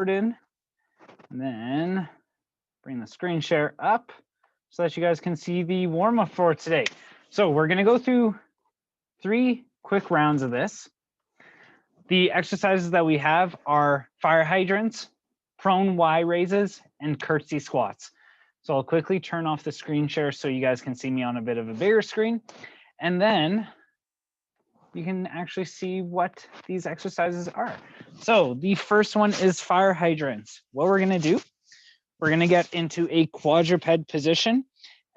in, and then bring the screen share up so that you guys can see the warm up for today. So we're going to go through 3 quick rounds of this. The exercises that we have are fire hydrants, prone Y raises, and curtsy squats. So I'll quickly turn off the screen share so you guys can see me on a bit of a bigger screen. And then you can actually see what these exercises are. So the first one is fire hydrants. What we're gonna do, we're gonna get into a quadruped position,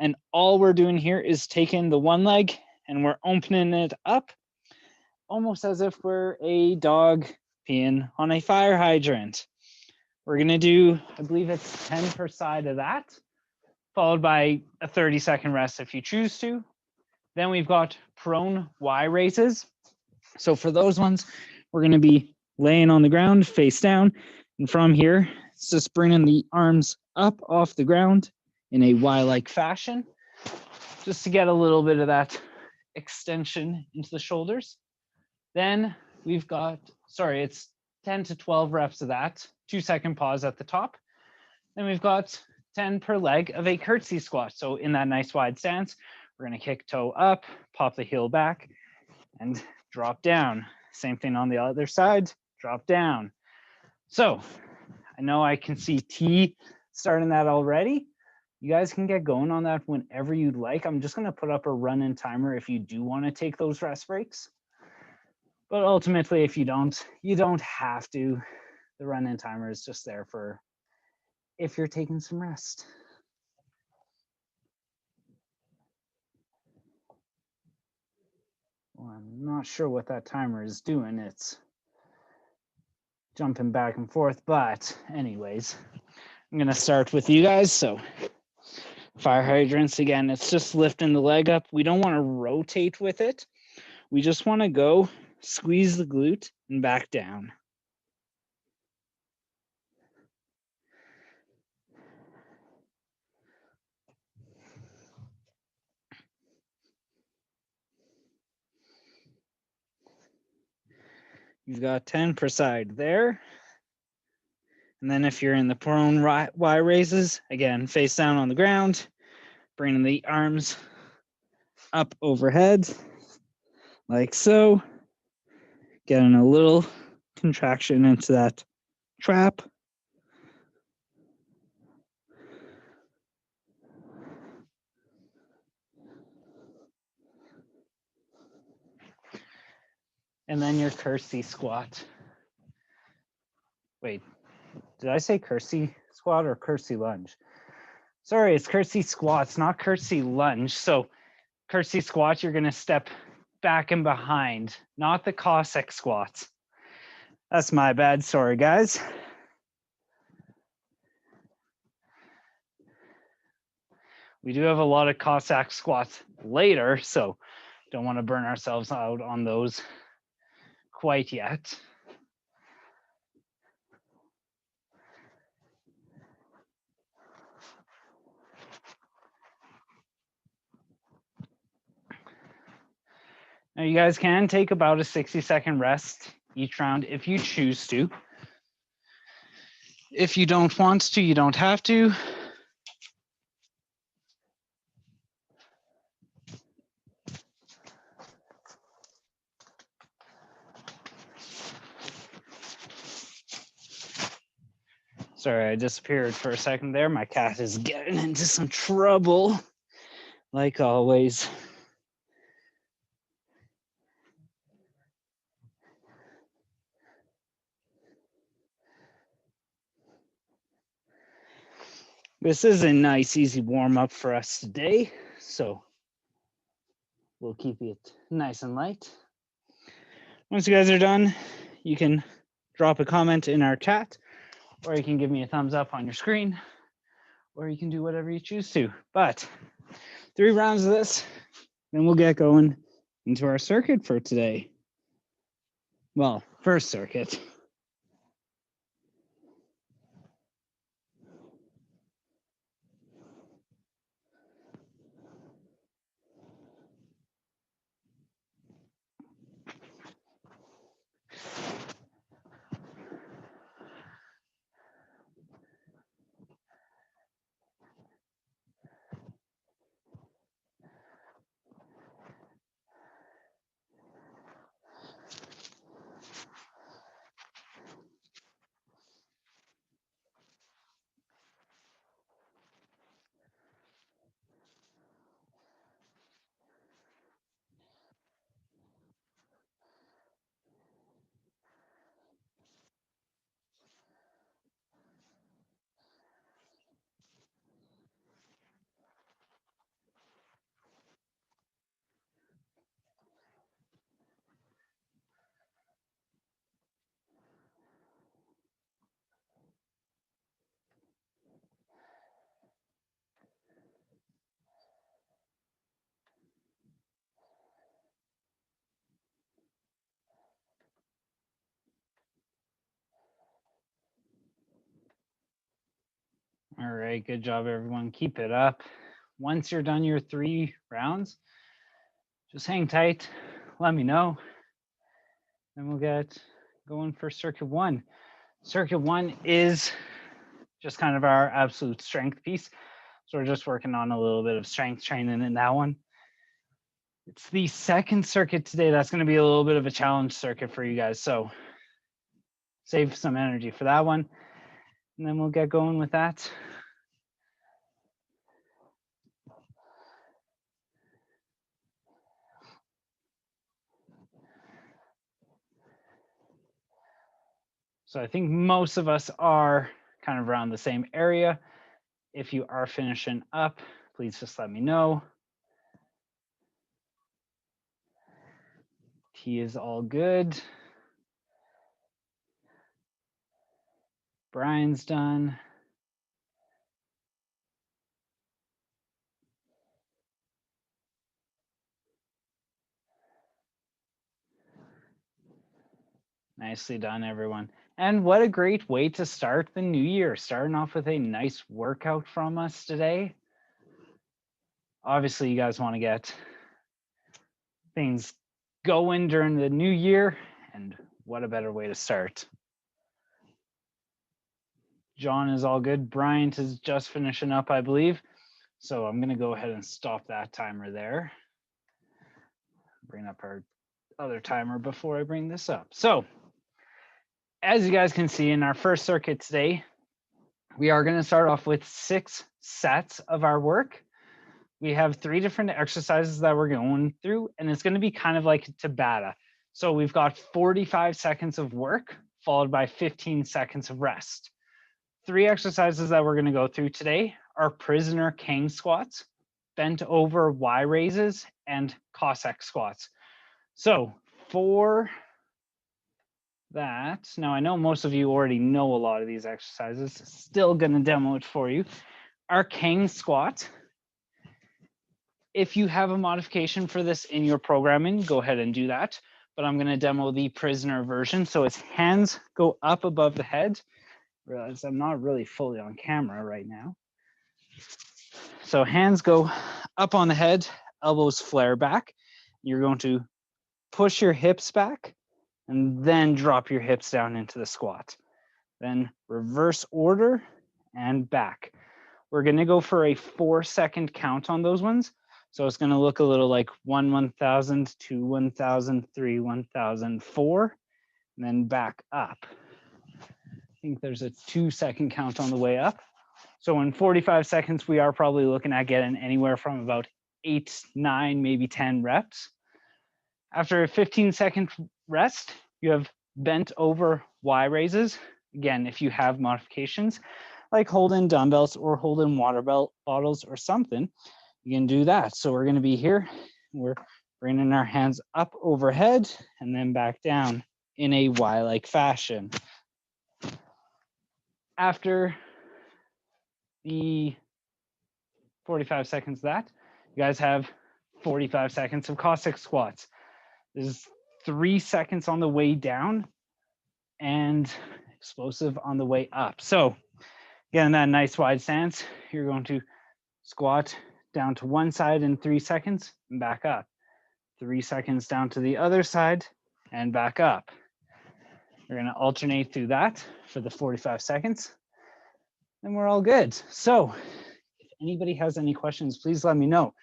and all we're doing here is taking the one leg and we're opening it up, almost as if we're a dog peeing on a fire hydrant. We're gonna do, I believe it's 10 per side of that, followed by a 30-second rest if you choose to. Then we've got prone Y raises. So for those ones, we're going to be laying on the ground face down. And from here, it's just bringing the arms up off the ground in a Y-like fashion, just to get a little bit of that extension into the shoulders. Then we've got, it's 10 to 12 reps of that, 2-second pause at the top. Then we've got 10 per leg of a curtsy squat. So in that nice wide stance, we're gonna kick toe up, pop the heel back, and drop down. Same thing on the other side, drop down. So I know I can see T starting that already. You guys can get going on that whenever you'd like. I'm just gonna put up a run-in timer if you do wanna take those rest breaks. But ultimately, if you don't have to. The run-in timer is just there for if you're taking some rest. Well, I'm not sure what that timer is doing. It's jumping back and forth, but anyways, I'm gonna start with you guys. So fire hydrants, again, it's just lifting the leg up. We don't wanna rotate with it. We just wanna go squeeze the glute and back down. You've got 10 per side there. And then if you're in the prone Y raises, again, face down on the ground, bringing the arms up overhead, like so. Getting a little contraction into that trap. And then your curtsy squat. Wait, did I say curtsy squat or curtsy lunge? Sorry, it's curtsy squats, not curtsy lunge. So curtsy squat, you're gonna step back and behind, not the Cossack squats. That's my bad, sorry guys. We do have a lot of Cossack squats later, so don't wanna burn ourselves out on those quite yet. Now you guys can take about a 60-second rest each round if you choose to. If you don't want to, you don't have to. Sorry, I disappeared for a second there. My cat is getting into some trouble, like always. This is a nice, easy warm up for us today, so we'll keep it nice and light. Once you guys are done, you can drop a comment in our chat, or you can give me a thumbs up on your screen, or you can do whatever you choose to. But 3 rounds of this, then we'll get going into our circuit for today. Well, first circuit. All right, good job, everyone. Keep it up. Once you're done your 3 rounds, just hang tight. Let me know. Then we'll get going for circuit 1. Circuit 1 is just kind of our absolute strength piece. So we're just working on a little bit of strength training in that one. It's the second circuit today. That's going to be a little bit of a challenge circuit for you guys. So save some energy for that one. And then we'll get going with that. So I think most of us are kind of around the same area. If you are finishing up, please just let me know. Tea is all good. Brian's done. Nicely done, everyone. And what a great way to start the new year, starting off with a nice workout from us today. Obviously, you guys want to get things going during the new year, and what a better way to start. John is all good. Bryant is just finishing up, I believe. So I'm going to go ahead and stop that timer there. Bring up our other timer before I bring this up. So as you guys can see in our first circuit today, we are going to start off with 6 sets of our work. We have 3 different exercises that we're going through, and it's going to be kind of like Tabata. So we've got 45 seconds of work followed by 15 seconds of rest. 3 exercises that we're going to go through today are prisoner king squats, bent over Y raises, and Cossack squats. So for that, now I know most of you already know a lot of these exercises, still going to demo it for you. Our king squat, if you have a modification for this in your programming, go ahead and do that. But I'm going to demo the prisoner version. So it's hands go up above the head. Realize I'm not really fully on camera right now. So hands go up on the head, elbows flare back. You're going to push your hips back and then drop your hips down into the squat. Then reverse order and back. We're going to go for a 4-second count on those ones. So it's going to look a little like 1, 1,000, 2, 1,000, 3, 1,000, 4, and then back up. I think there's a 2-second count on the way up. So in 45 seconds, we are probably looking at getting anywhere from about 8, 9, maybe 10 reps. After a 15-second rest, you have bent over Y raises. Again, if you have modifications, like holding dumbbells or holding water bottles or something, you can do that. So we're going to be here. We're bringing our hands up overhead and then back down in a Y-like fashion. After the 45 seconds of that, you guys have 45 seconds of Cossack squats. This is 3 seconds on the way down and explosive on the way up. So again, that nice wide stance, you're going to squat down to one side in 3 seconds and back up. 3 seconds down to the other side and back up. You're going to alternate through that for the 45 seconds. And we're all good. So if anybody has any questions, please let me know.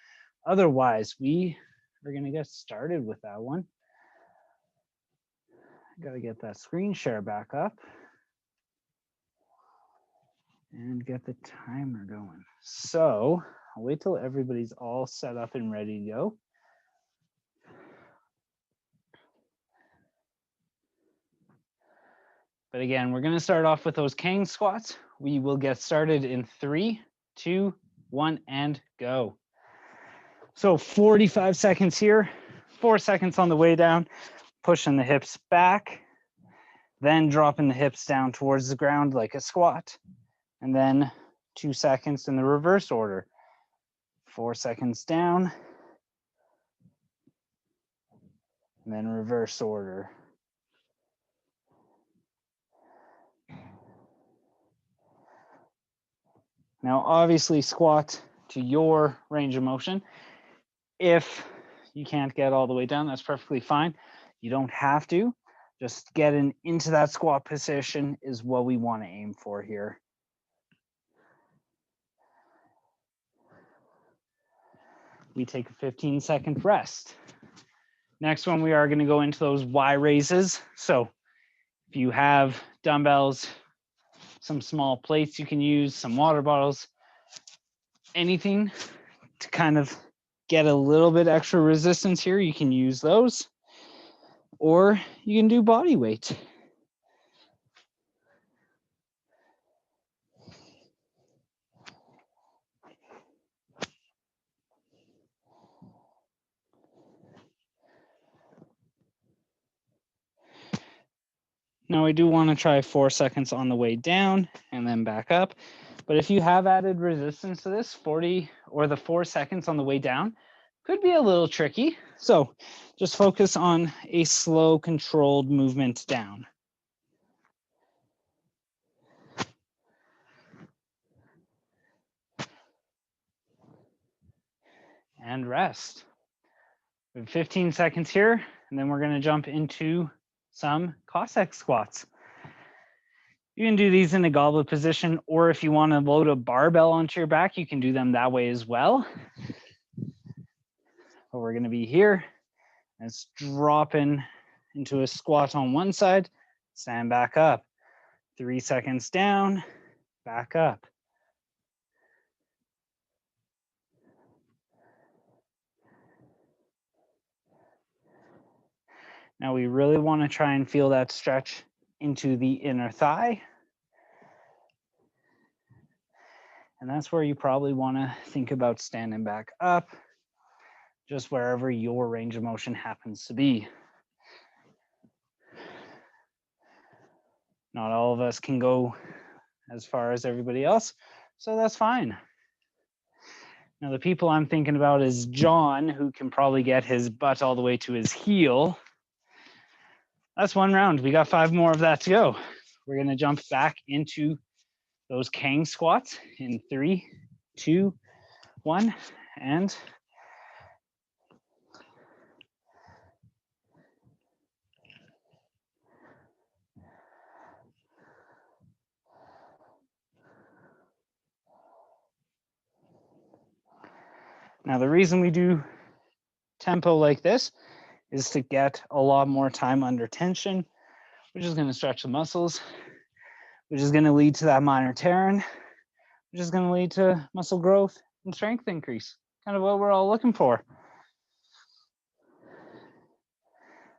Otherwise, we are going to get started with that one. I got to get that screen share back up and get the timer going. So I'll wait till everybody's all set up and ready to go. But again, we're going to start off with those king squats. We will get started in 3, 2, 1, and go. So 45 seconds here, 4 seconds on the way down, pushing the hips back, then dropping the hips down towards the ground like a squat, and then 2 seconds in the reverse order. 4 seconds down, and then reverse order. Now, obviously squat to your range of motion. If you can't get all the way down, that's perfectly fine. You don't have to. Just getting into that squat position is what we want to aim for here. We take a 15-second rest. Next one, we are going to go into those Y raises. So if you have dumbbells, some small plates you can use, some water bottles, anything to kind of get a little bit extra resistance here, you can use those. Or you can do body weight. Now I do want to try 4 seconds on the way down and then back up. But if you have added resistance to this, 40 or the 4 seconds on the way down could be a little tricky. So just focus on a slow, controlled movement down. And rest. We have 15 seconds here, and then we're going to jump into some Cossack squats. You can do these in a goblet position, or if you want to load a barbell onto your back, you can do them that way as well. But we're going to be here. It's dropping into a squat on one side, stand back up. 3 seconds down, back up. Now we really want to try and feel that stretch into the inner thigh. And that's where you probably want to think about standing back up, just wherever your range of motion happens to be. Not all of us can go as far as everybody else, so that's fine. Now the people I'm thinking about is John, who can probably get his butt all the way to his heel. That's one round. We got 5 more of that to go. We're going to jump back into those Kang squats in 3, 2, 1, and now the reason we do tempo like this is to get a lot more time under tension, which is going to stretch the muscles, which is going to lead to that minor tearing, which is going to lead to muscle growth and strength increase, kind of what we're all looking for.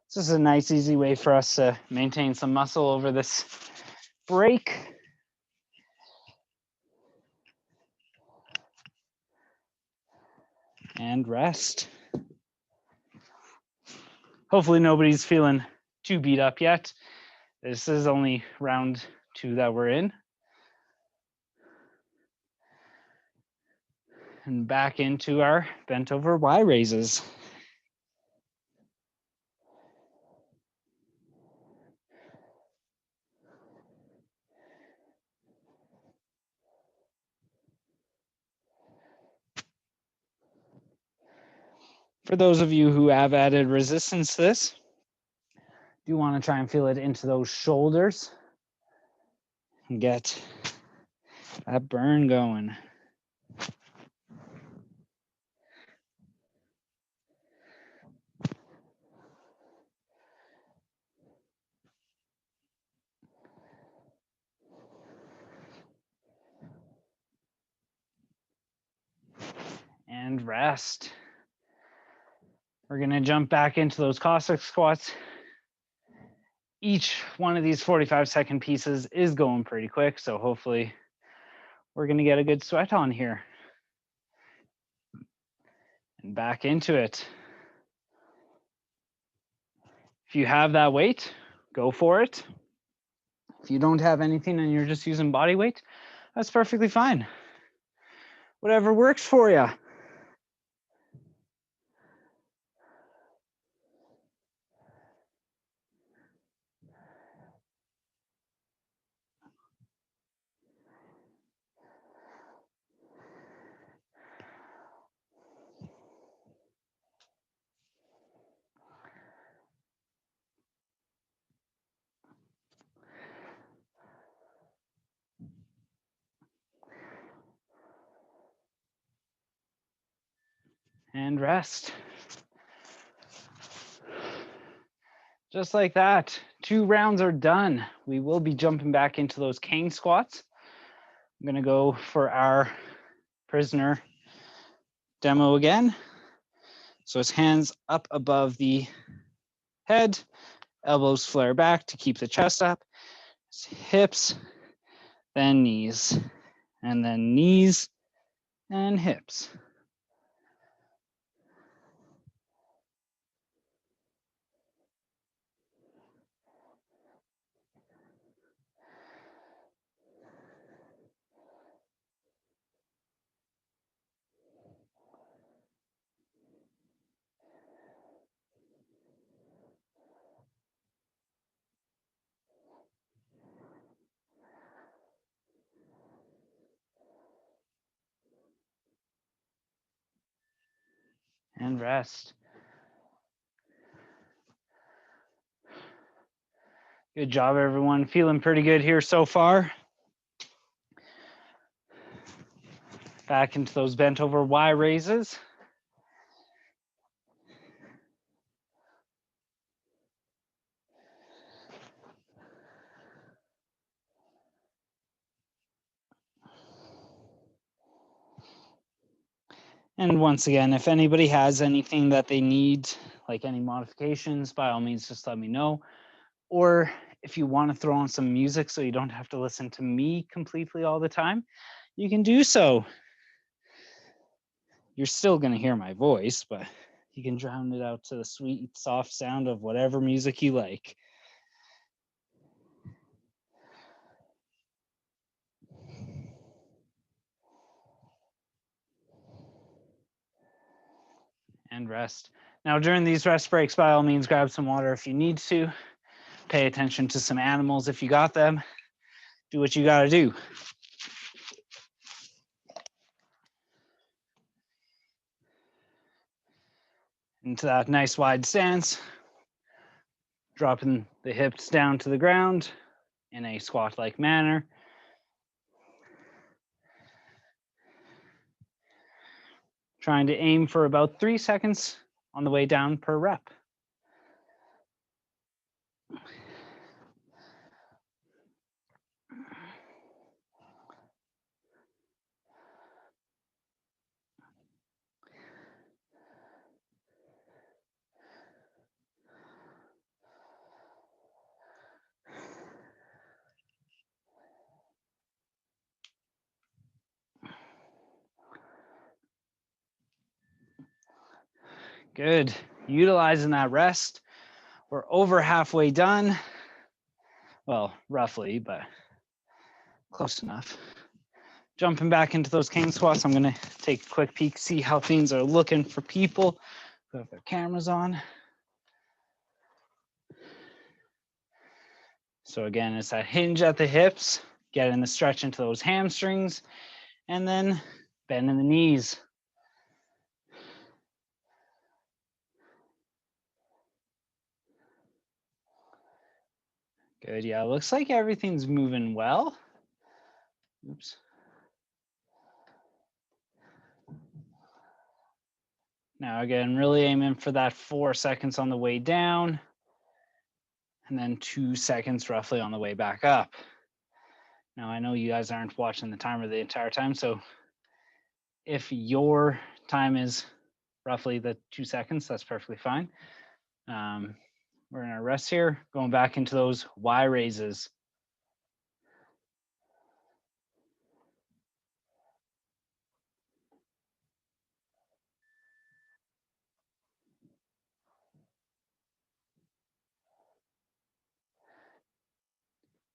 This is a nice, easy way for us to maintain some muscle over this break. And rest. Hopefully nobody's feeling too beat up yet. This is only round 2 that we're in. And back into our bent over Y raises. For those of you who have added resistance to this, you want to try and feel it into those shoulders and get that burn going. And rest. We're going to jump back into those Cossack squats. Each one of these 45-second pieces is going pretty quick, so hopefully we're going to get a good sweat on here. And back into it. If you have that weight, go for it. If you don't have anything and you're just using body weight, that's perfectly fine. Whatever works for you. And rest. Just like that, 2 rounds are done. We will be jumping back into those cane squats. I'm gonna go for our prisoner demo again. So his hands up above the head, elbows flare back to keep the chest up, hips, then knees, and then knees and hips. And rest. Good job, everyone. Feeling pretty good here so far. Back into those bent over Y raises. And once again, if anybody has anything that they need, like any modifications, by all means, just let me know. Or if you want to throw on some music so you don't have to listen to me completely all the time, you can do so. You're still going to hear my voice, but you can drown it out to the sweet, soft sound of whatever music you like. And rest. Now, during these rest breaks, by all means, grab some water if you need to. Pay attention to some animals if you got them. Do what you got to do. Into that nice wide stance. Dropping the hips down to the ground in a squat-like manner. Trying to aim for about 3 seconds on the way down per rep. Good. Utilizing that rest. We're over halfway done. Well, roughly, but close enough. Jumping back into those cane squats, I'm going to take a quick peek, see how things are looking for people who have their cameras on. So again, it's that hinge at the hips, getting the stretch into those hamstrings, and then bending the knees. Good, yeah, looks like everything's moving well. Oops. Now again, really aiming for that 4 seconds on the way down, and then 2 seconds roughly on the way back up. Now I know you guys aren't watching the timer the entire time, so if your time is roughly the 2 seconds, that's perfectly fine. We're in our rest here, going back into those Y raises.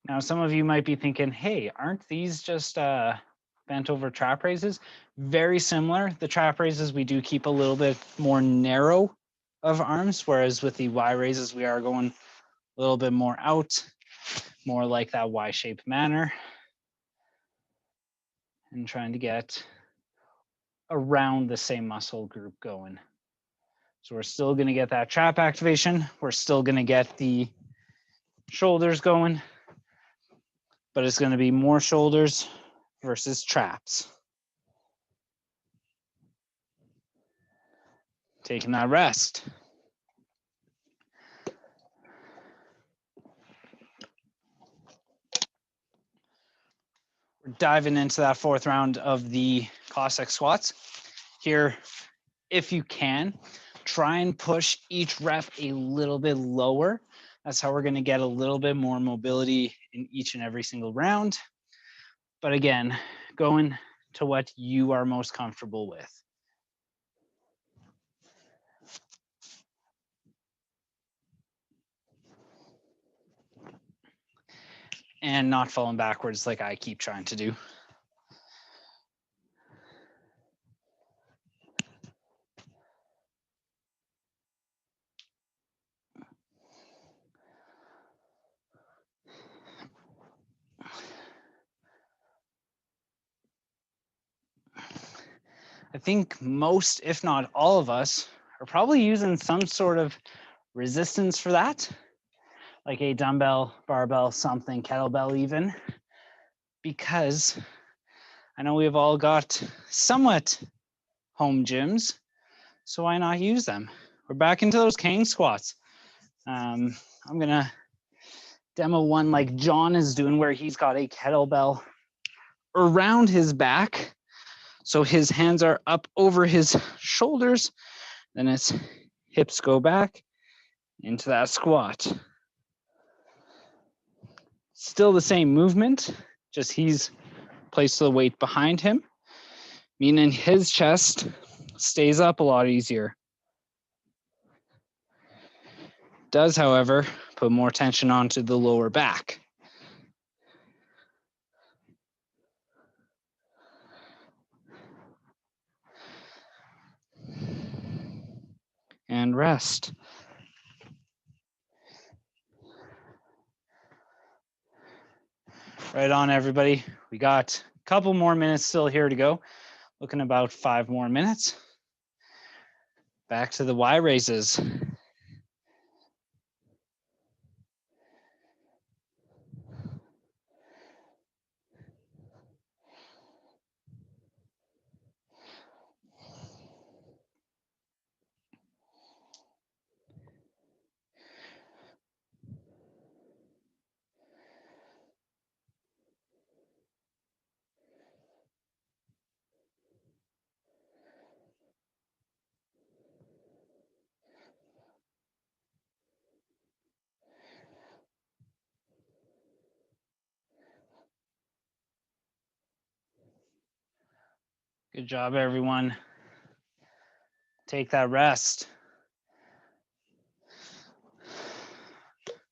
Now, some of you might be thinking, hey, aren't these just bent over trap raises? Very similar. The trap raises, we do keep a little bit more narrow of arms, whereas with the Y raises, we are going a little bit more out, more like that Y-shaped manner, and trying to get around the same muscle group going. So we're still going to get that trap activation. We're still going to get the shoulders going, but it's going to be more shoulders versus traps. taking that rest. We're diving into that fourth round of the Cossack squats. Here, if you can, try and push each rep a little bit lower. That's how we're going to get a little bit more mobility in each and every single round. But again, going to what you are most comfortable with. And not falling backwards like I keep trying to do. I think most, if not all of us, are probably using some sort of resistance for that, like a dumbbell, barbell, something, kettlebell even, because I know we've all got somewhat home gyms, so why not use them? We're back into those cane squats. I'm gonna demo one like John is doing, where he's got a kettlebell around his back, so his hands are up over his shoulders, then his hips go back into that squat. Still the same movement, just he's placed the weight behind him, meaning his chest stays up a lot easier. Does, however, put more tension onto the lower back. And rest. Right on, everybody. We got a couple more minutes still here to go. Looking about 5 more minutes. Back to the Y raises. Good job, everyone. Take that rest.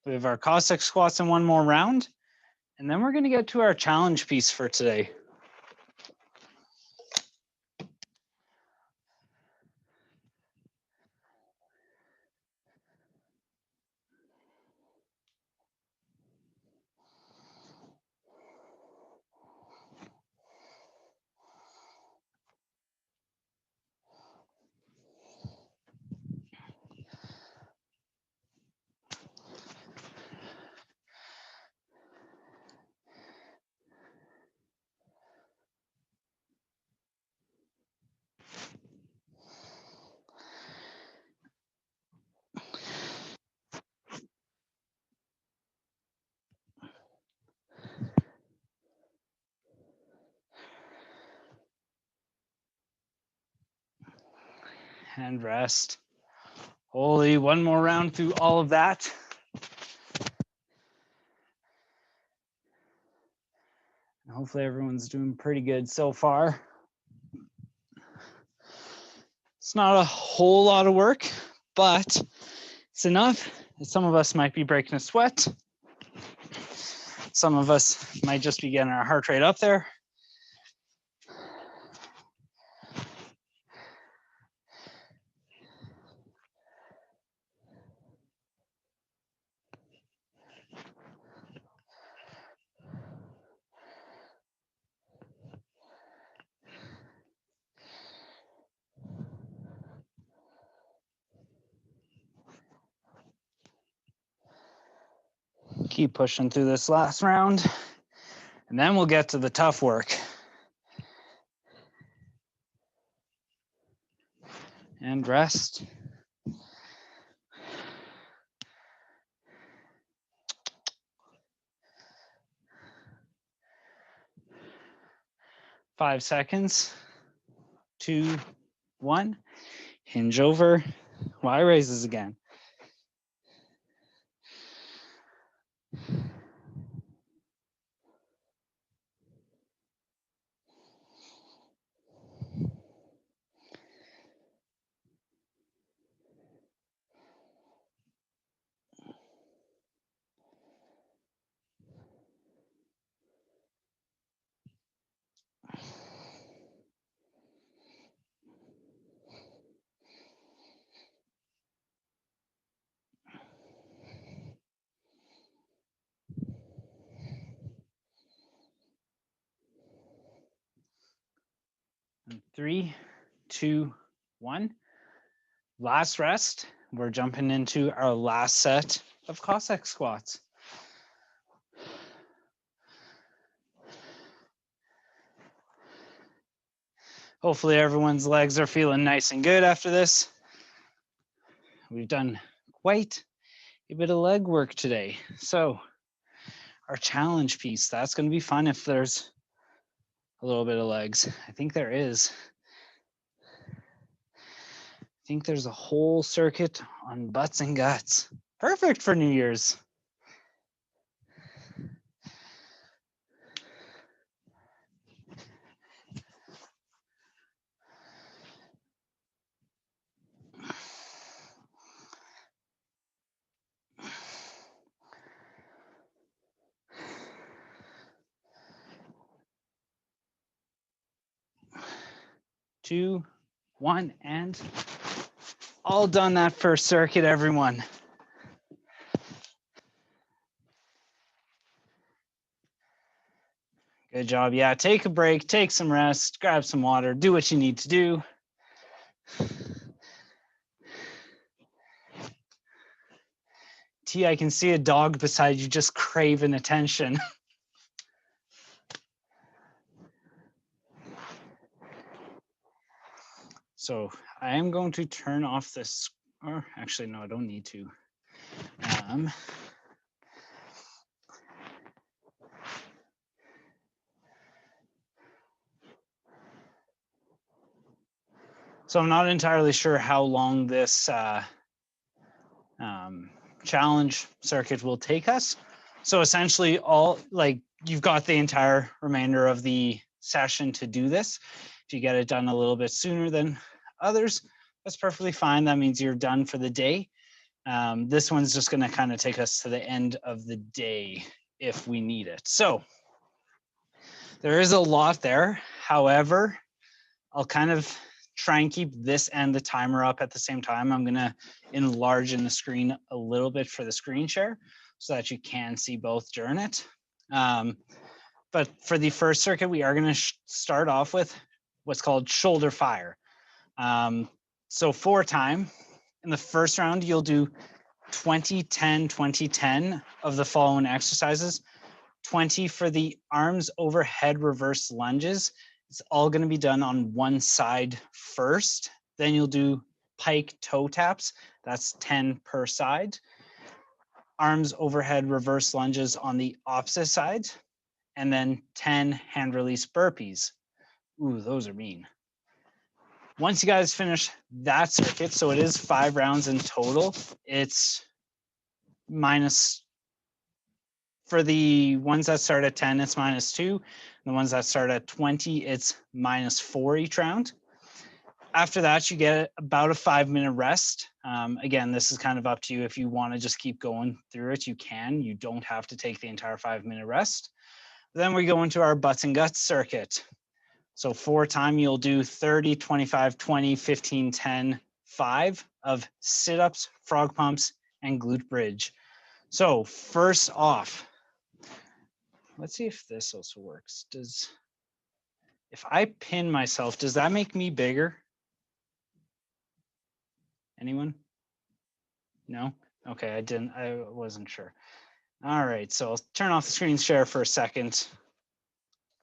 We have our Cossack squats in one more round, and then we're going to get to our challenge piece for today. And rest. Holy, one more round through all of that. Hopefully everyone's doing pretty good so far. It's not a whole lot of work, but it's enough that some of us might be breaking a sweat. Some of us might just be getting our heart rate up there. Keep pushing through this last round, and then we'll get to the tough work. and rest. Five seconds. 2, 1. Hinge over. Y raises again. And 3, 2, 1. Last rest. We're jumping into our last set of Cossack squats. Hopefully everyone's legs are feeling nice and good after this. We've done quite a bit of leg work today. So our challenge piece, that's going to be fun if there's a little bit of legs. I think there is. I think there's a whole circuit on butts and guts. Perfect for New Year's. Two, one, and all done that first circuit, everyone. Good job. Yeah, take a break, take some rest, grab some water, do what you need to do. T, I can see a dog beside you just craving attention. So I am going to turn off this, or actually, no, I don't need to. So I'm not entirely sure how long this challenge circuit will take us. So essentially you've got the entire remainder of the session to do this. If you get it done a little bit sooner than others, that's perfectly fine. That means you're done for the day. This one's just going to kind of take us to the end of the day if we need it. So there is a lot there. However, I'll kind of try and keep this and the timer up at the same time. I'm going to enlarge in the screen a little bit for the screen share so that you can see both during it. But for the first circuit, we are going to start off with what's called shoulder fire. So 4 time. In the first round, you'll do 20, 10, 20, 10 of the following exercises. 20 for the arms overhead reverse lunges. It's all going to be done on one side first. Then you'll do pike toe taps. That's 10 per side. Arms overhead reverse lunges on the opposite side. And then 10 hand release burpees. Ooh, those are mean. Once you guys finish that circuit, so it is 5 rounds in total, it's minus, for the ones that start at 10, it's -2. The ones that start at 20, it's -4 each round. After that, you get about a 5-minute rest. Again, this is kind of up to you. If you want to just keep going through it, you can. You don't have to take the entire 5-minute rest. Then we go into our butts and guts circuit. So 4 time, you'll do 30, 25, 20, 15, 10, 5 of sit-ups, frog pumps, and glute bridge. So first off, let's see if this also works. If I pin myself, does that make me bigger? Anyone? No? Okay, I wasn't sure. All right, so I'll turn off the screen share for a second.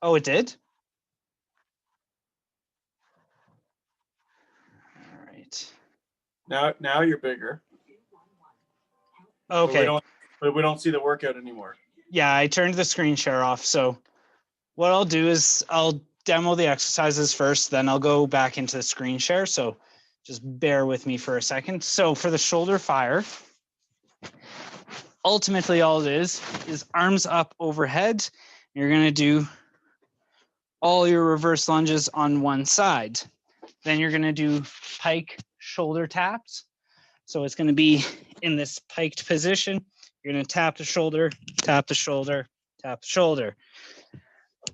Oh, it did? All right. Now you're bigger. Okay. But we don't see the workout anymore. Yeah, I turned the screen share off. So what I'll do is I'll demo the exercises first, then I'll go back into the screen share. So just bear with me for a second. So for the shoulder fire, ultimately all it is arms up overhead. You're going to do all your reverse lunges on one side. Then you're going to do pike shoulder taps. So it's going to be in this piked position. You're going to tap the shoulder, tap the shoulder, tap the shoulder.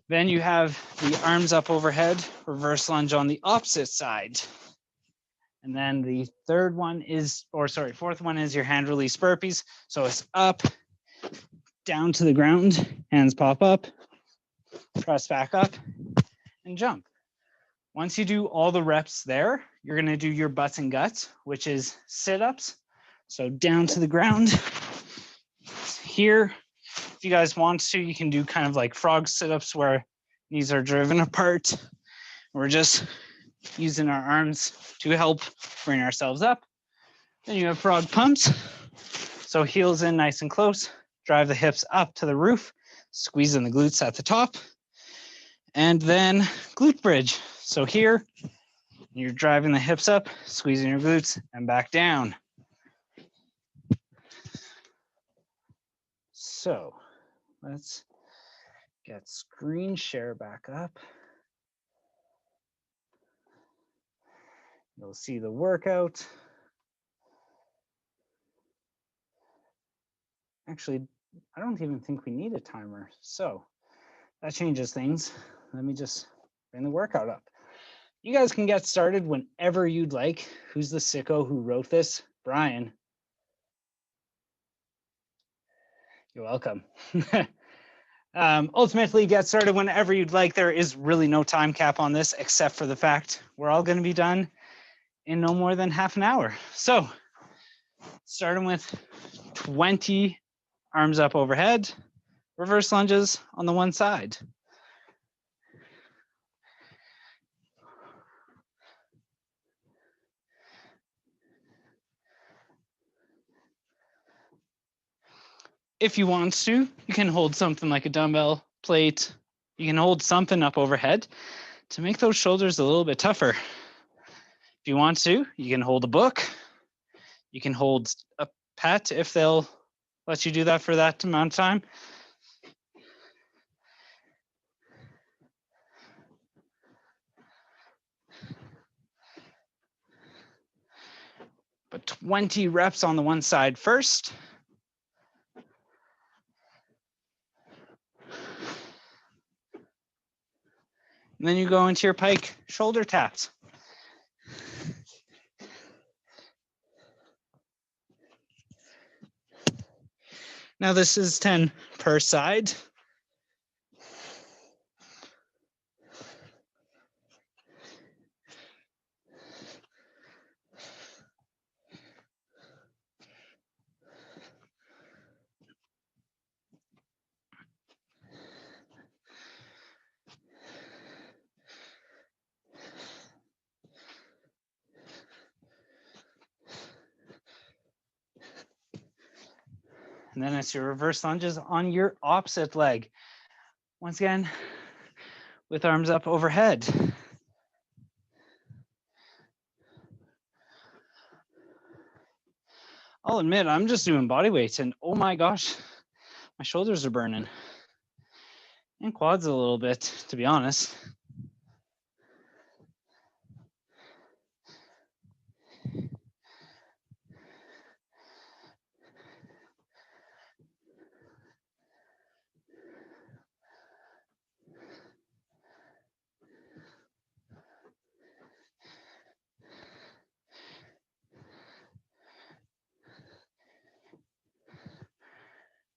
Then you have the arms up overhead, reverse lunge on the opposite side. And then the fourth one is your hand release burpees. So it's up, down to the ground, hands pop up, press back up, and jump. Once you do all the reps there, you're going to do your butts and guts, which is sit-ups. So down to the ground. Here, if you guys want to, you can do kind of like frog sit-ups where knees are driven apart. We're just using our arms to help bring ourselves up. Then you have frog pumps. So heels in nice and close, drive the hips up to the roof, squeezing the glutes at the top. And then glute bridge. So here, you're driving the hips up, squeezing your glutes, and back down. So let's get screen share back up. You'll see the workout. Actually, I don't even think we need a timer. So that changes things. Let me just bring the workout up. You guys can get started whenever you'd like. Who's the sicko who wrote this? Brian. You're welcome. Ultimately, get started whenever you'd like. There is really no time cap on this, except for the fact we're all going to be done in no more than half an hour. So starting with 20 arms up overhead, reverse lunges on the one side. If you want to, you can hold something like a dumbbell plate. You can hold something up overhead to make those shoulders a little bit tougher. If you want to, you can hold a book. You can hold a pet if they'll let you do that for that amount of time. But 20 reps on the one side first. And then you go into your pike shoulder taps. Now this is 10 per side. And then it's your reverse lunges on your opposite leg. Once again, with arms up overhead. I'll admit, I'm just doing body weights and oh my gosh, my shoulders are burning. And quads a little bit, to be honest.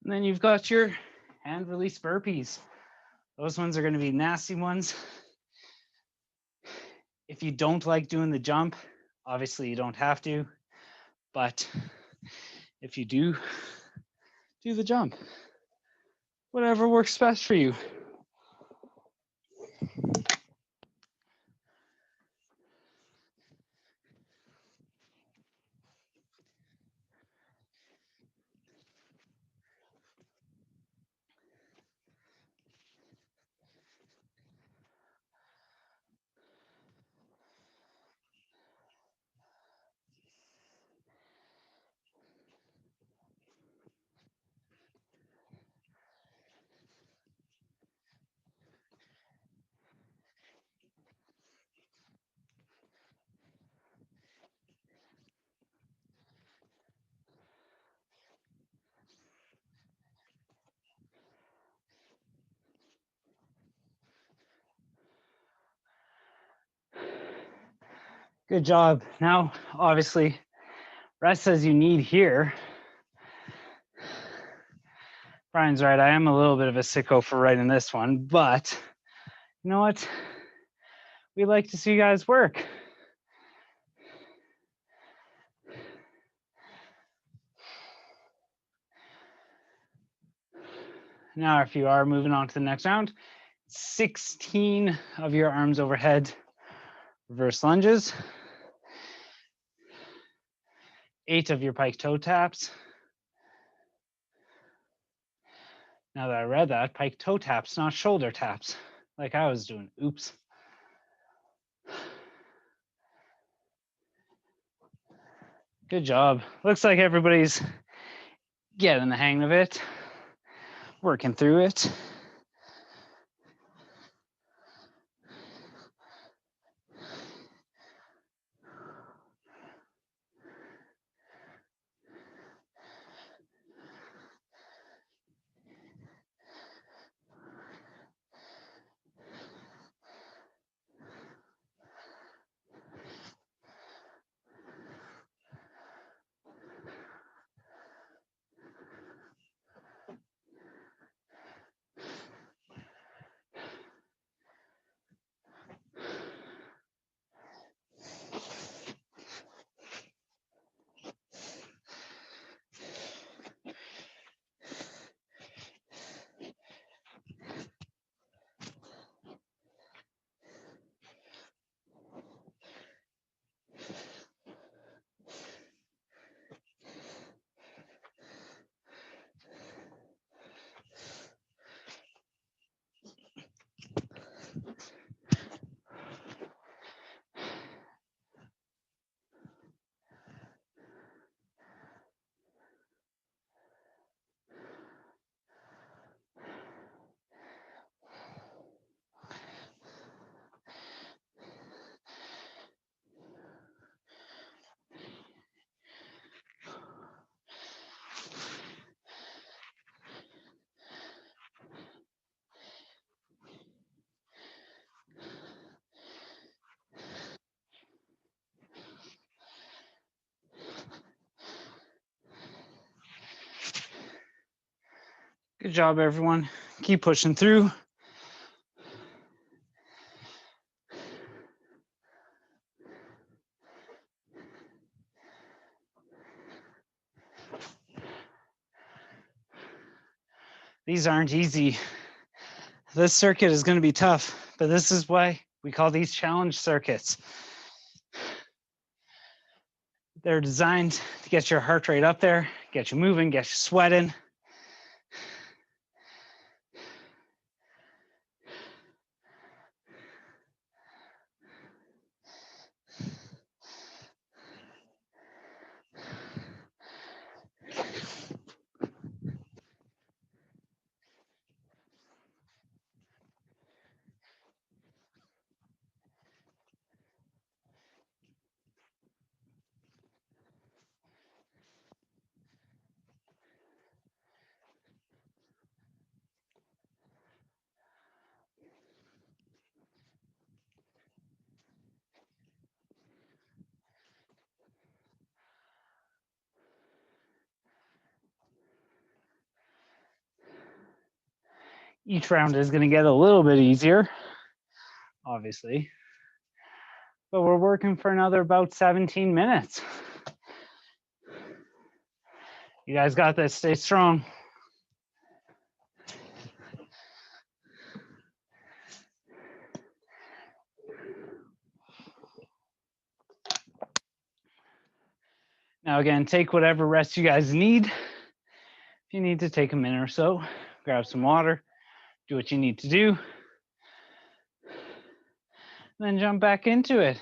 And then you've got your hand release burpees. Those ones are going to be nasty ones. If you don't like doing the jump, obviously you don't have to, but if you do, do the jump. Whatever works best for you. Good job. Now, obviously, rest as you need here. Brian's right. I am a little bit of a sicko for writing this one, but you know what? We like to see you guys work. Now, if you are moving on to the next round, 16 of your arms overhead reverse lunges, 8 of your pike toe taps. Now that I read that, pike toe taps, not shoulder taps, like I was doing. Oops. Good job. Looks like everybody's getting the hang of it, working through it. Good job, everyone. Keep pushing through. These aren't easy. This circuit is going to be tough, but this is why we call these challenge circuits. They're designed to get your heart rate up there, get you moving, get you sweating. Each round is going to get a little bit easier, obviously, but we're working for another about 17 minutes. You guys got this. Stay strong. Now, again, take whatever rest you guys need. If you need to take a minute or so, grab some water, do what you need to do, then jump back into it.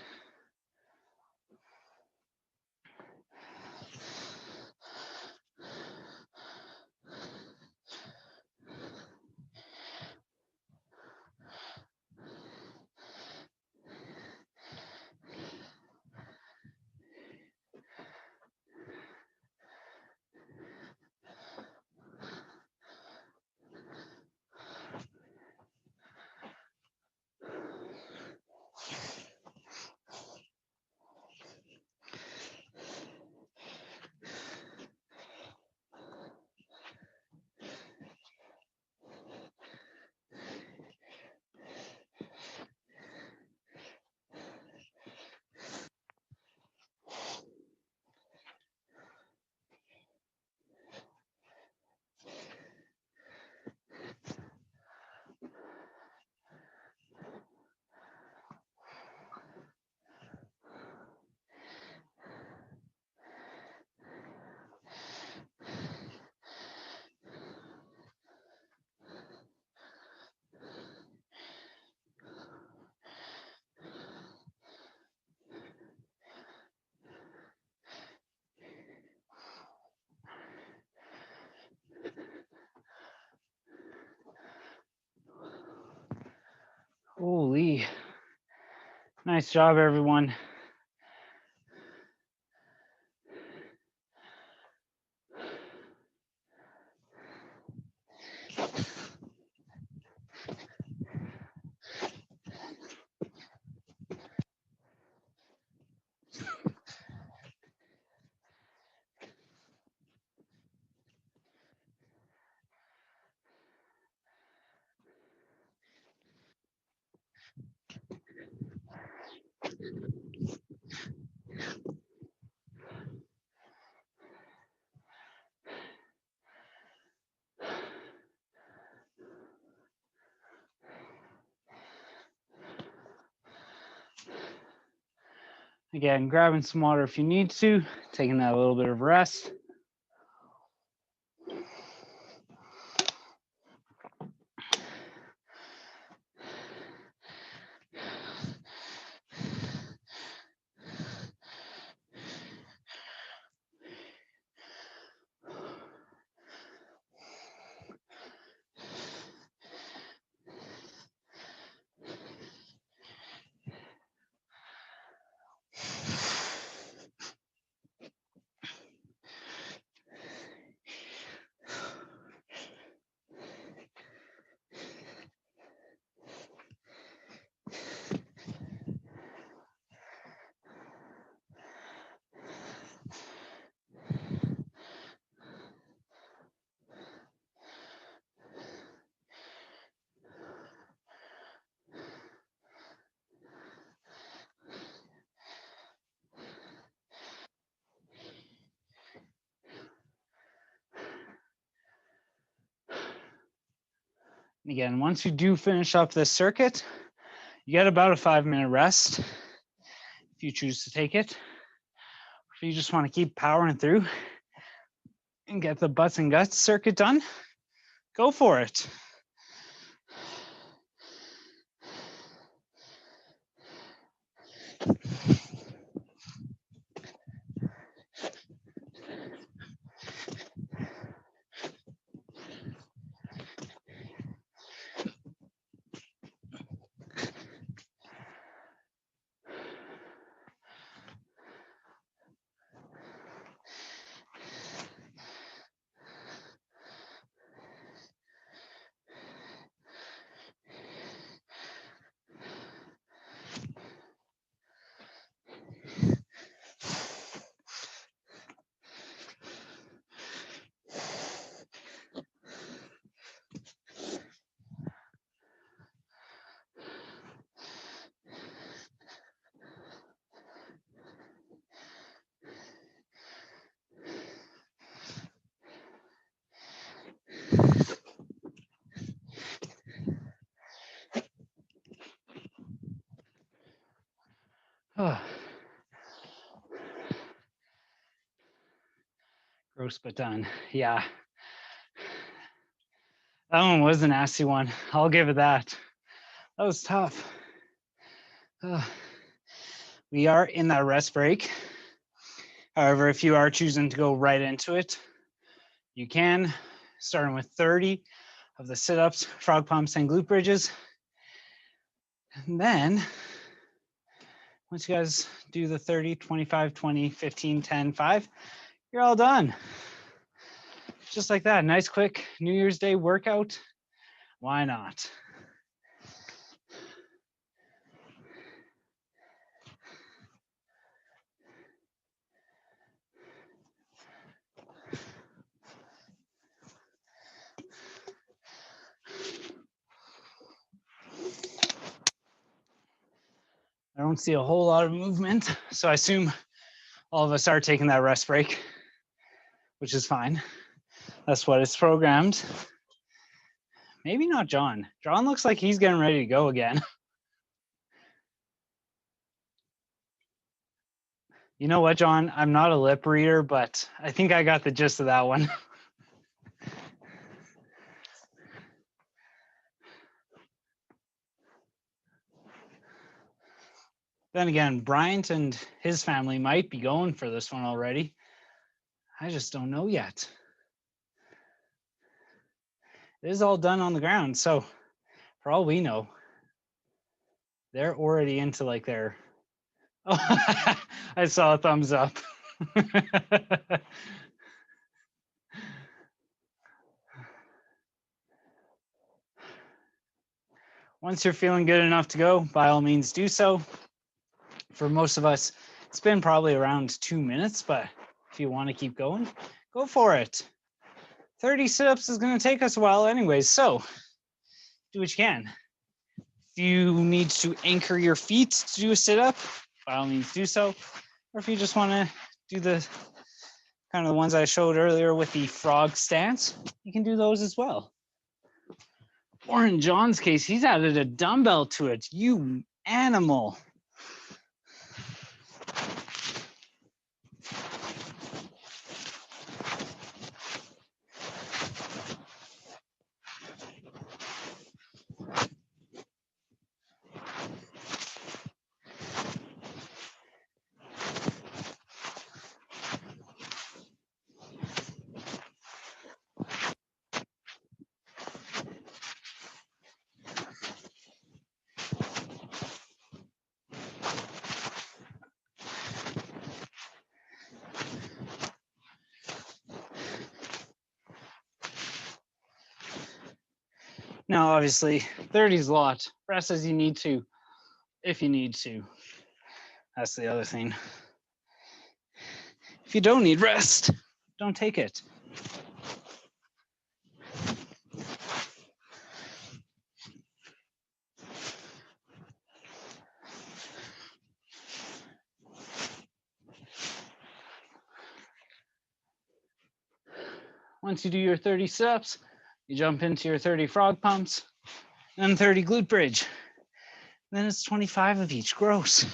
Holy. Nice job, everyone. Again, grabbing some water if you need to, taking that little bit of rest. Again, once you do finish up this circuit, you get about a 5-minute rest if you choose to take it. If you just want to keep powering through and get the butts and guts circuit done, go for it. Oh. Gross but done. Yeah. That one was a nasty one. I'll give it that. That was tough. We are in that rest break. However, if you are choosing to go right into it, you can, starting with 30 of the sit-ups, frog pumps, and glute bridges. And then once you guys do the 30, 25, 20, 15, 10, 5, you're all done. Just like that, nice quick New Year's Day workout. Why not? I don't see a whole lot of movement, so I assume all of us are taking that rest break, which is fine. That's what it's programmed. Maybe not John. John looks like he's getting ready to go again. You know what, John? I'm not a lip reader, but I think I got the gist of that one. Then again, Bryant and his family might be going for this one already. I just don't know yet. It is all done on the ground, so for all we know. They're already into like their. Oh, I saw a thumbs up. Once you're feeling good enough to go, by all means do so. For most of us, it's been probably around 2 minutes, but if you want to keep going, go for it. 30 sit-ups is going to take us a while anyways, so do what you can. If you need to anchor your feet to do a sit-up, by all means do so. Or if you just want to do the kind of the ones I showed earlier with the frog stance, you can do those as well. Or in John's case, he's added a dumbbell to it. You animal. Now, obviously, 30 is a lot. Rest as you need to, if you need to. That's the other thing. If you don't need rest, don't take it. Once you do your 30 sit-ups, you jump into your 30 frog pumps, then 30 glute bridge. Then it's 25 of each. Gross.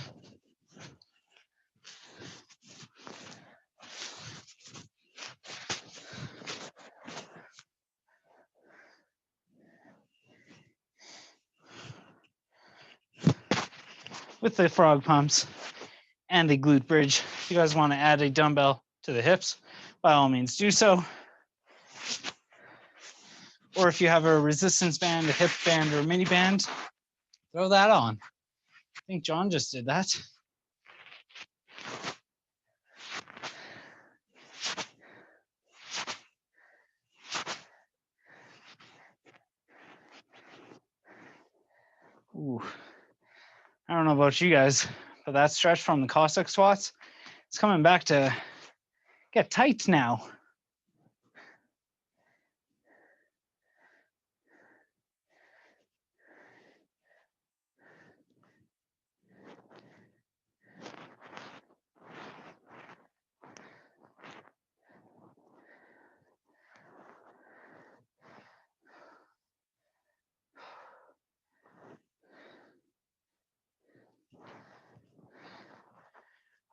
With the frog pumps and the glute bridge, if you guys want to add a dumbbell to the hips, by all means do so. Or if you have a resistance band, a hip band, or a mini band, throw that on. I think John just did that. Ooh. I don't know about you guys, but that stretch from the Cossack squats, it's coming back to get tight now.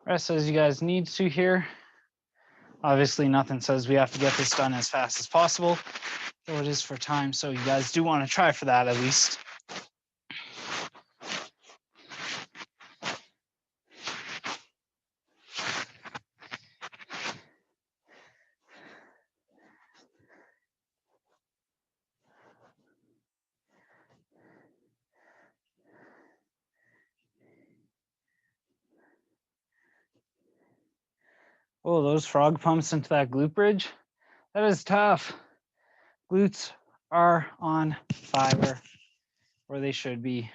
Rest as you guys need to here. Obviously, nothing says we have to get this done as fast as possible, though it is for time, so you guys do want to try for that at least. Oh, those frog pumps into that glute bridge, that is tough. Glutes are on fire, or they should be.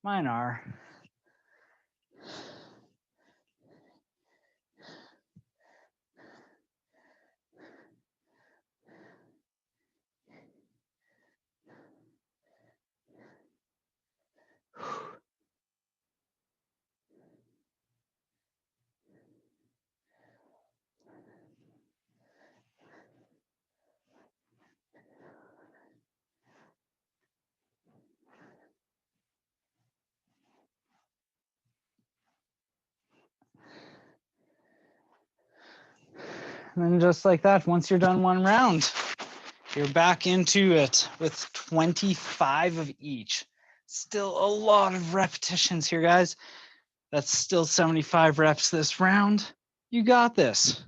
Mine are. And then just like that, once you're done one round, you're back into it with 25 of each. Still a lot of repetitions here, guys. That's still 75 reps this round. You got this.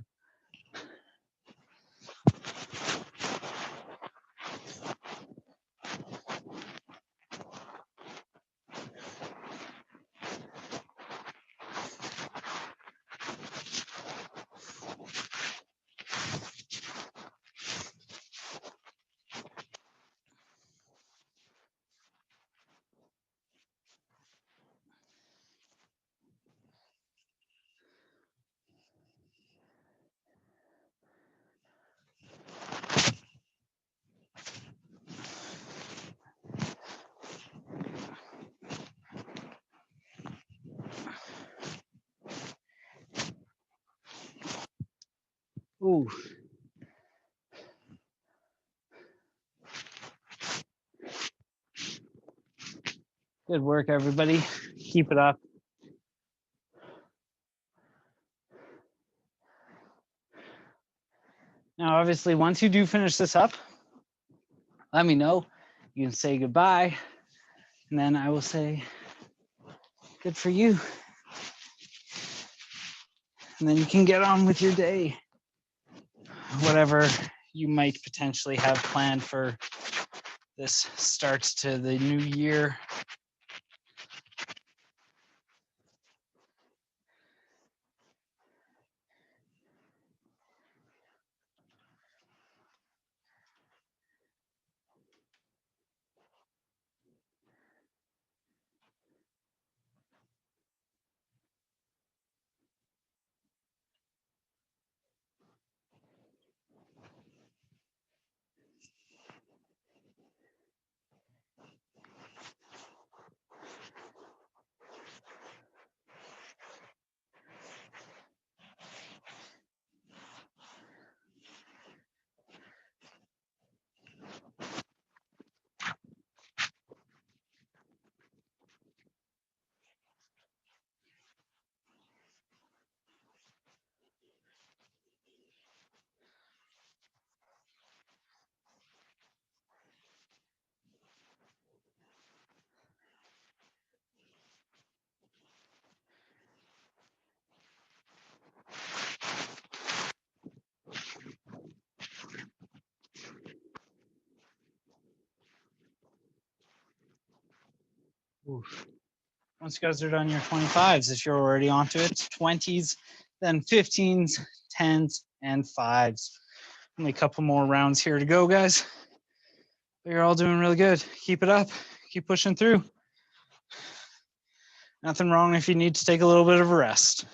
Ooh. Good work, everybody. Keep it up. Now, obviously, once you do finish this up, let me know. You can say goodbye, and then I will say, good for you. And then you can get on with your day. Whatever you might potentially have planned for this start to the new year. Oof. Once you guys are done your 25s, if you're already onto it, 20s, then 15s, 10s, and 5s. Only a couple more rounds here to go, guys. But you're all doing really good. Keep it up. Keep pushing through. Nothing wrong if you need to take a little bit of a rest.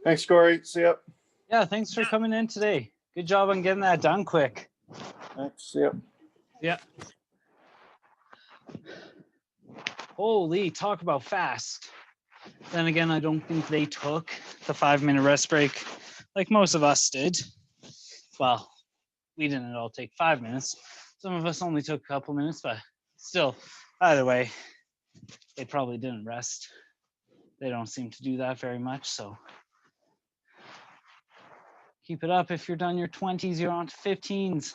Thanks, Cory. See ya. Yeah, thanks for coming in today. Good job on getting that done quick. Thanks. See ya. Yeah. Holy, talk about fast. Then again, I don't think they took the 5-minute rest break like most of us did. Well, we didn't all take 5 minutes. Some of us only took a couple minutes, but still, either way, they probably didn't rest. They don't seem to do that very much, so keep it up. If you're done your 20s, you're on to 15s,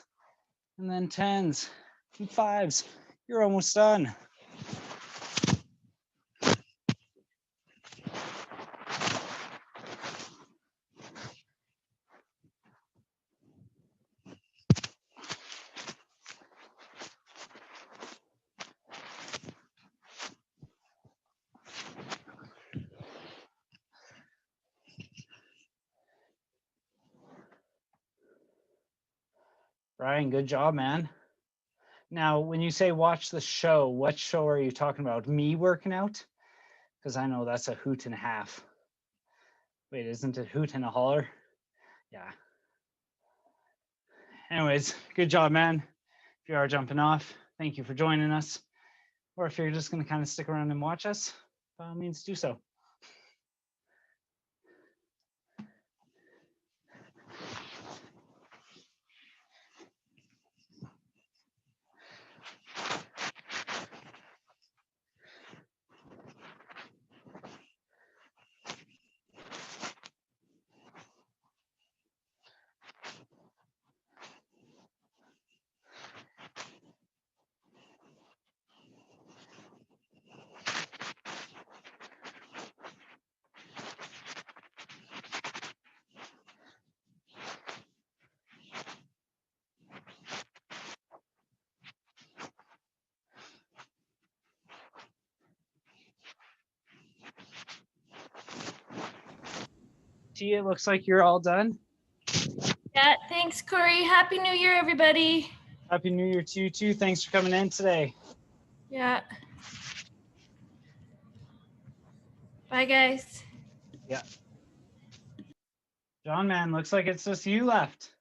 and then 10s and 5s. You're almost done. Ryan, good job, man. Now, when you say watch the show, what show are you talking about? Me working out? Because I know that's a hoot and a half. Wait, isn't it hoot and a holler? Yeah. Anyways, good job, man. If you are jumping off, thank you for joining us. Or if you're just going to kind of stick around and watch us, by all means, do so. Tia, it looks like you're all done. Yeah, thanks, Cory. Happy New Year, everybody. Happy New Year to you too. Thanks for coming in today. Yeah. Bye, guys. Yeah. John, man, looks like it's just you left.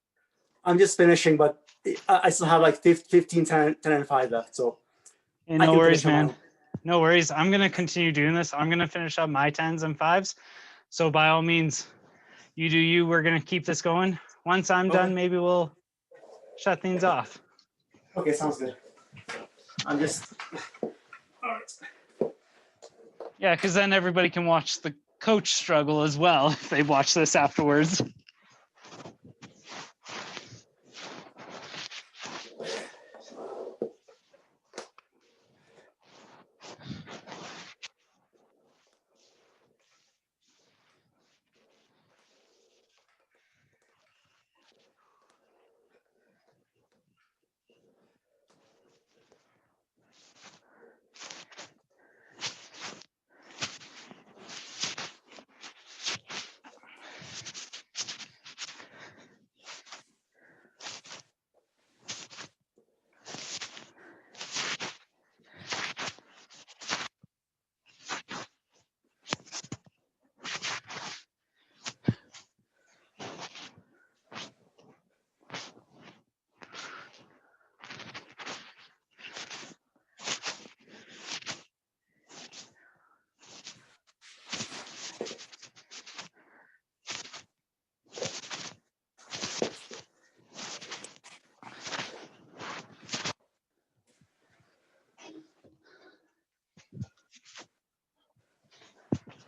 I'm just finishing, but I still have like 15, 10, and 5 left. So Hey, no worries, man. No worries. I'm going to continue doing this. I'm going to finish up my 10s and 5s. So by all means, you do you. We're going to keep this going. Once I'm done, maybe we'll shut things off. Okay, sounds good. I'm just... All right. Yeah, because then everybody can watch the coach struggle as well if they watch this afterwards.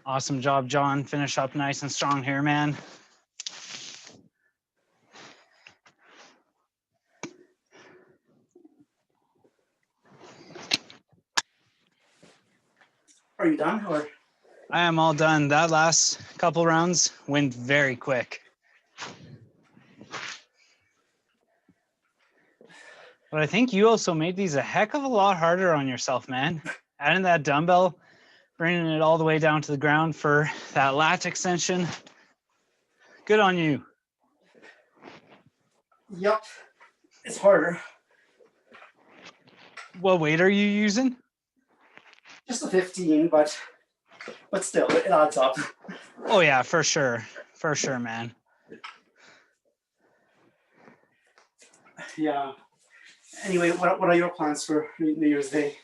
Awesome job, John. Finish up nice and strong here, man. Are you done? Or? I am all done. That last couple rounds went very quick. But I think you also made these a heck of a lot harder on yourself, man. Adding that dumbbell, bringing it all the way down to the ground for that lat extension. Good on you. Yep, it's harder. What weight are you using? Just a 15, but still, it adds up. Oh yeah, for sure. For sure, man. Yeah. Anyway, what are your plans for New Year's Day?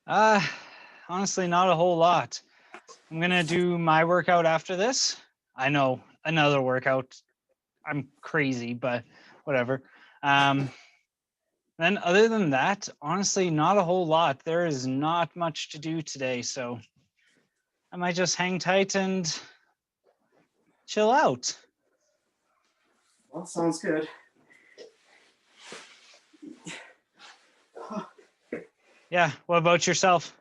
Honestly, not a whole lot. I'm gonna do my workout after this. I know, another workout. I'm crazy, but whatever. Then other than that, honestly, not a whole lot. There is not much to do today, so I might just hang tight and chill out. Well, sounds good. Yeah, what about yourself?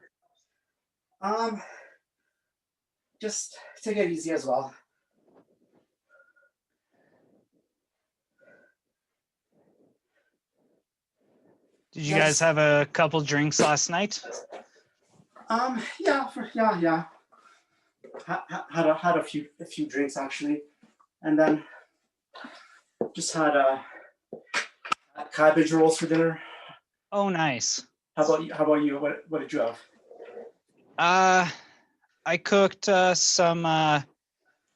Just take it easy as well. Did you guys have a couple drinks last night? Yeah. Had a few drinks actually, and then just had cabbage rolls for dinner. Oh, nice. How about you? How about you? What did you have? I cooked some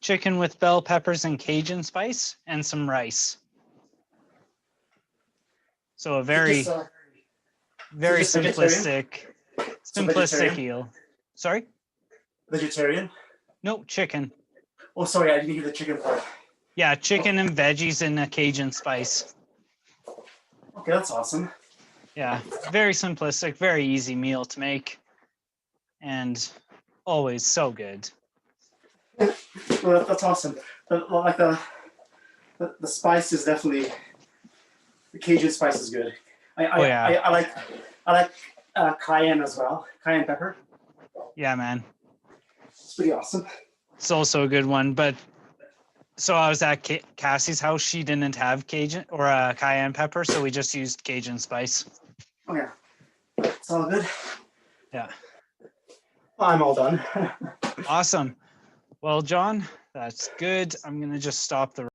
chicken with bell peppers and Cajun spice and some rice. So a very, Just, very just vegetarian? simplistic vegetarian? eel. Sorry? vegetarian? No, chicken. Oh, sorry, I didn't hear the chicken part. Yeah, chicken and veggies and a Cajun spice. Okay, that's awesome. Yeah, very simplistic, very easy meal to make. And always so good. Well, that's awesome. Like the spice is definitely, the Cajun spice is good. Oh, yeah. I like cayenne as well. Cayenne pepper. Yeah, man. It's pretty awesome. It's also a good one. But so I was at Cassie's house. She didn't have Cajun or cayenne pepper, so we just used Cajun spice. Oh yeah, it's all good. Yeah. I'm all done. Awesome. Well, John, that's good. I'm going to just stop the